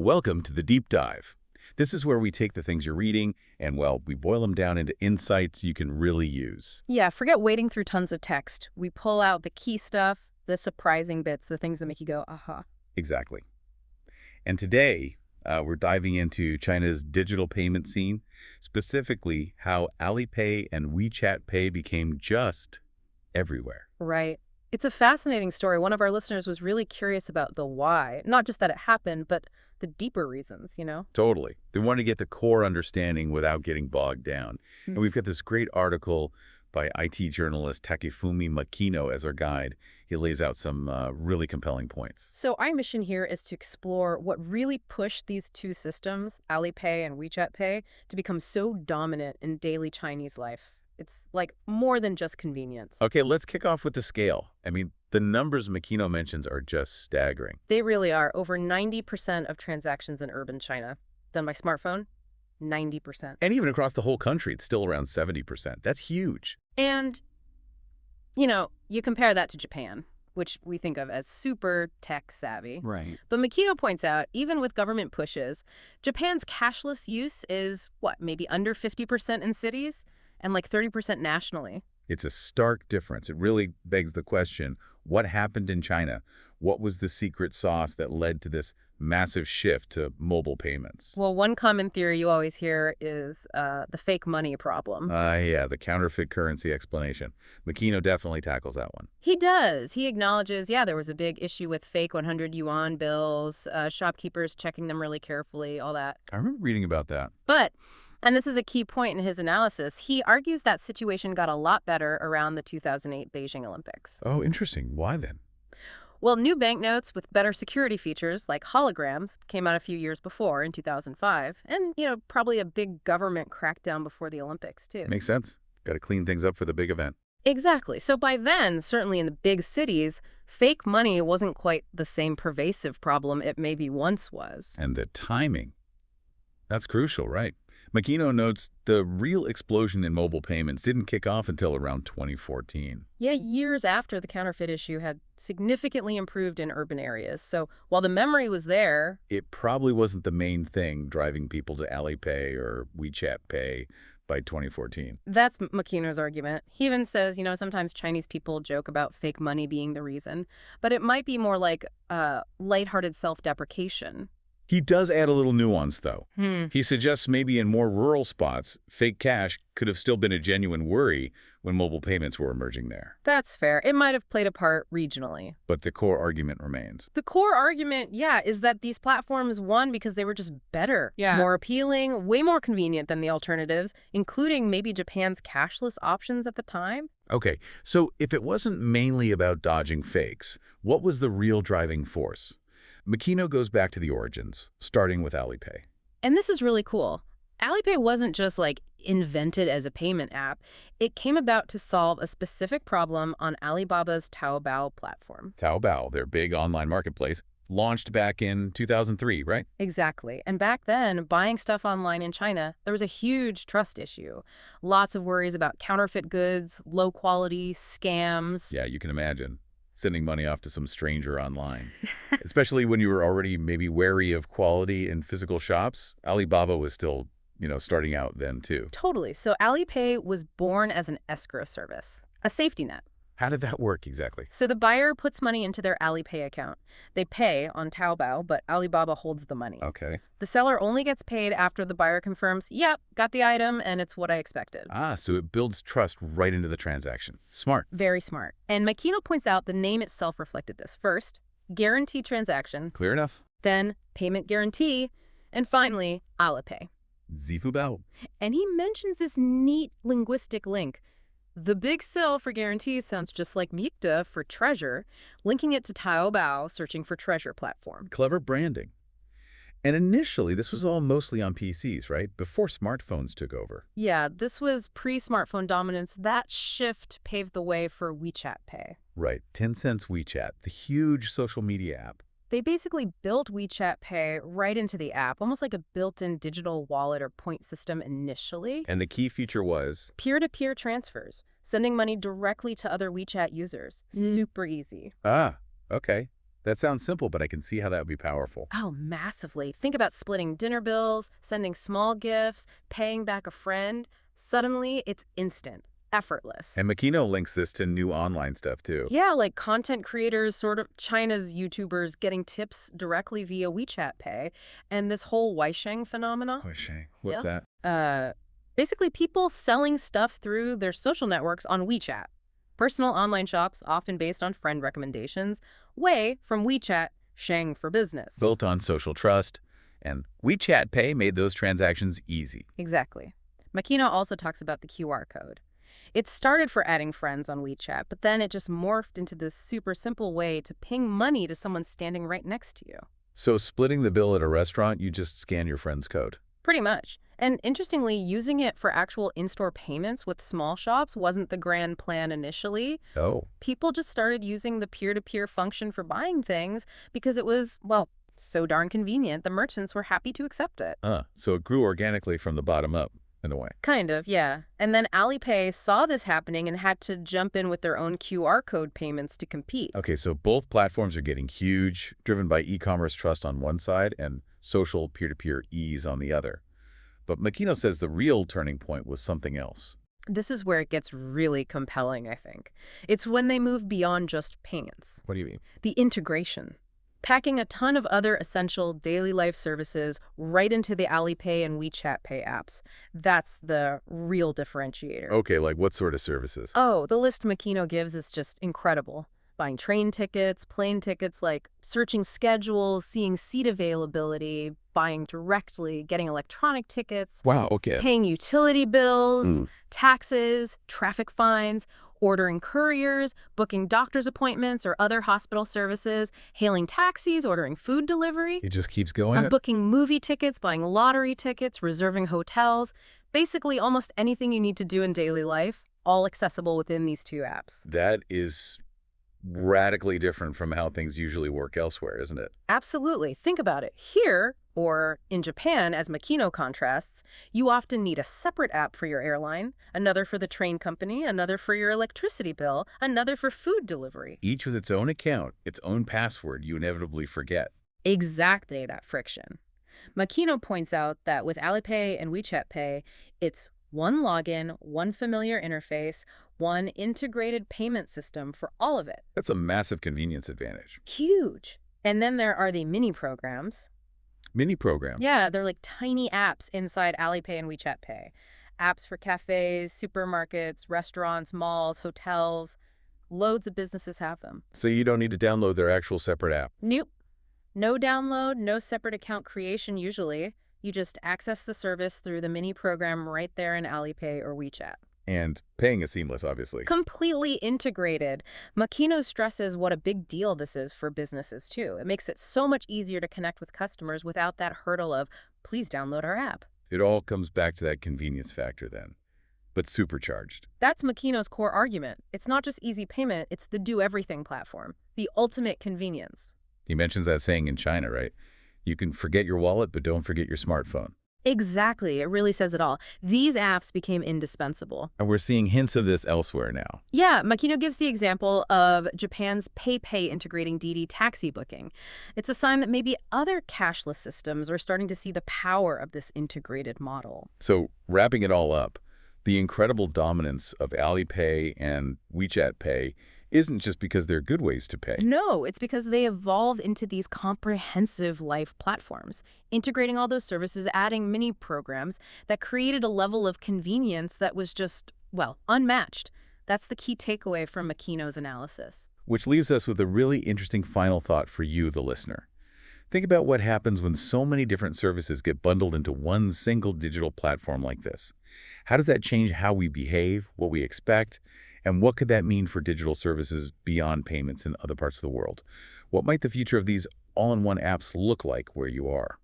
Welcome to the Deep Dive. This is where we take the things you're reading and, well, we boil them down into insights you can really use. Yeah, forget wading through tons of text. We pull out the key stuff, the surprising bits, the things that make you go, aha. Exactly. And today, we're diving into China's digital payment scene, specifically how Alipay and WeChat Pay became just everywhere. Right. It's a fascinating story. One of our listeners was really curious about the why. Not just that it happened, but the deeper reasons, you know? Totally. They want to get the core understanding without getting bogged down. And we've got this great article by IT journalist Takefumi Makino as our guide. He lays out some really compelling points. So our mission here is to explore what really pushed these two systems, Alipay and WeChat Pay, to become so dominant in daily Chinese life. It's like more than just convenience. Okay, let's kick off with the scale. I mean, the numbers Makino mentions are just staggering. They really are. Over 90% of transactions in urban China done by smartphone, 90%. And even across the whole country, it's still around 70%. That's huge. And, you know, you compare that to Japan, which we think of as super tech savvy. Right. But Makino points out, even with government pushes, Japan's cashless use is, maybe under 50% in cities and like 30% nationally. It's a stark difference. It really begs the question, what happened in China? What was the secret sauce that led to this massive shift to mobile payments? Well, one common theory you always hear is the fake money problem. Yeah, the counterfeit currency explanation. Makino definitely tackles that one. He does. He acknowledges, there was a big issue with fake 100 yuan bills, shopkeepers checking them really carefully, all that. I remember reading about that. But, and this is a key point in his analysis, he argues that situation got a lot better around the 2008 Beijing Olympics. Oh, interesting. Why then? Well, new banknotes with better security features, like holograms, came out a few years before, in 2005. And, probably a big government crackdown before the Olympics, too. Makes sense. Got to clean things up for the big event. Exactly. So by then, certainly in the big cities, fake money wasn't quite the same pervasive problem it maybe once was. And the timing. That's crucial, right? Makino notes the real explosion in mobile payments didn't kick off until around 2014. Yeah, years after the counterfeit issue had significantly improved in urban areas. So while the memory was there, it probably wasn't the main thing driving people to Alipay or WeChat Pay by 2014. That's Makino's argument. He even says, sometimes Chinese people joke about fake money being the reason, but it might be more like lighthearted self-deprecation. He does add a little nuance, though. He suggests maybe in more rural spots, fake cash could have still been a genuine worry when mobile payments were emerging there. That's fair. It might have played a part regionally. But the core argument remains. The core argument, is that these platforms won because they were just better, more appealing, way more convenient than the alternatives, including maybe Japan's cashless options at the time. Okay, so if it wasn't mainly about dodging fakes, what was the real driving force? Makino goes back to the origins, starting with Alipay. And this is really cool. Alipay wasn't just invented as a payment app. It came about to solve a specific problem on Alibaba's Taobao platform. Taobao, their big online marketplace, launched back in 2003, right? Exactly. And back then, buying stuff online in China, there was a huge trust issue. Lots of worries about counterfeit goods, low quality, scams. Yeah, you can imagine. Sending money off to some stranger online. Especially when you were already maybe wary of quality in physical shops. Alibaba was still, starting out then too. Totally. So Alipay was born as an escrow service, a safety net. How did that work exactly? So the buyer puts money into their Alipay account. They pay on Taobao, but Alibaba holds the money. Okay. The seller only gets paid after the buyer confirms, yep, got the item, and it's what I expected. So it builds trust right into the transaction. Smart. Very smart. And Makino points out the name itself reflected this. First, guarantee transaction. Clear enough. Then, payment guarantee. And finally, Alipay. Zifubao. And he mentions this neat linguistic link. The big sell for guarantees sounds just like Mikta for treasure, linking it to Taobao, searching for treasure platform. Clever branding. And initially, this was all mostly on PCs, right? Before smartphones took over. Yeah, this was pre-smartphone dominance. That shift paved the way for WeChat Pay. Right. Tencent's WeChat, the huge social media app. They basically built WeChat Pay right into the app, almost like a built-in digital wallet or point system initially. And the key feature was? Peer-to-peer transfers, sending money directly to other WeChat users. Super easy. Okay. That sounds simple, but I can see how that would be powerful. Oh, massively. Think about splitting dinner bills, sending small gifts, paying back a friend. Suddenly, it's instant, effortless. And Makino links this to new online stuff, too. Yeah, like content creators, sort of China's YouTubers getting tips directly via WeChat Pay, and this whole Weisheng phenomena. Wishing. What's Yeah. that? Basically people selling stuff through their social networks on WeChat. Personal online shops, often based on friend recommendations. Wei from WeChat, Sheng for business. Built on social trust, and WeChat Pay made those transactions easy. Exactly. Makino also talks about the QR code. It started for adding friends on WeChat, but then it just morphed into this super simple way to ping money to someone standing right next to you. So splitting the bill at a restaurant, you just scan your friend's code. Pretty much. And interestingly, using it for actual in-store payments with small shops wasn't the grand plan initially. Oh. People just started using the peer-to-peer function for buying things because it was, well, so darn convenient. The merchants were happy to accept it. So it grew organically from the bottom up, in a way. Kind of, yeah. And then Alipay saw this happening and had to jump in with their own QR code payments to compete. Okay, so both platforms are getting huge, driven by e-commerce trust on one side and social peer-to-peer ease on the other. But Makino says the real turning point was something else. This is where it gets really compelling, I think. It's when they move beyond just payments. What do you mean? The integration. Packing a ton of other essential daily life services right into the Alipay and WeChat Pay apps. That's the real differentiator. Okay, like what sort of services? Oh, the list Makino gives is just incredible. Buying train tickets, plane tickets, like searching schedules, seeing seat availability, buying directly, getting electronic tickets, Wow, okay. paying utility bills, taxes, traffic fines, ordering couriers, booking doctor's appointments or other hospital services, hailing taxis, ordering food delivery, It just keeps going? booking movie tickets, buying lottery tickets, reserving hotels, basically almost anything you need to do in daily life, all accessible within these two apps. That is radically different from how things usually work elsewhere, isn't it? Absolutely. Think about it. Here, or in Japan, as Makino contrasts, you often need a separate app for your airline, another for the train company, another for your electricity bill, another for food delivery. Each with its own account, its own password you inevitably forget. Exactly that friction. Makino points out that with Alipay and WeChat Pay, it's one login, one familiar interface, one integrated payment system for all of it. That's a massive convenience advantage. Huge. And then there are the mini programs. Mini program. Yeah, they're like tiny apps inside Alipay and WeChat Pay. Apps for cafes, supermarkets, restaurants, malls, hotels. Loads of businesses have them. So you don't need to download their actual separate app. Nope. No download, no separate account creation usually. You just access the service through the mini program right there in Alipay or WeChat. And paying is seamless, obviously. Completely integrated. Makino stresses what a big deal this is for businesses, too. It makes it so much easier to connect with customers without that hurdle of, please download our app. It all comes back to that convenience factor then, but supercharged. That's Makino's core argument. It's not just easy payment, it's the do-everything platform, the ultimate convenience. He mentions that saying in China, right? You can forget your wallet, but don't forget your smartphone. Exactly. It really says it all. These apps became indispensable. And we're seeing hints of this elsewhere now. Yeah, Makino gives the example of Japan's PayPay integrating Didi taxi booking. It's a sign that maybe other cashless systems are starting to see the power of this integrated model. So wrapping it all up, the incredible dominance of Alipay and WeChat Pay isn't just because they're good ways to pay. No, it's because they evolved into these comprehensive life platforms, integrating all those services, adding mini programs that created a level of convenience that was just, well, unmatched. That's the key takeaway from Makino's analysis. Which leaves us with a really interesting final thought for you, the listener. Think about what happens when so many different services get bundled into one single digital platform like this. How does that change how we behave, what we expect, and what could that mean for digital services beyond payments in other parts of the world? What might the future of these all-in-one apps look like where you are?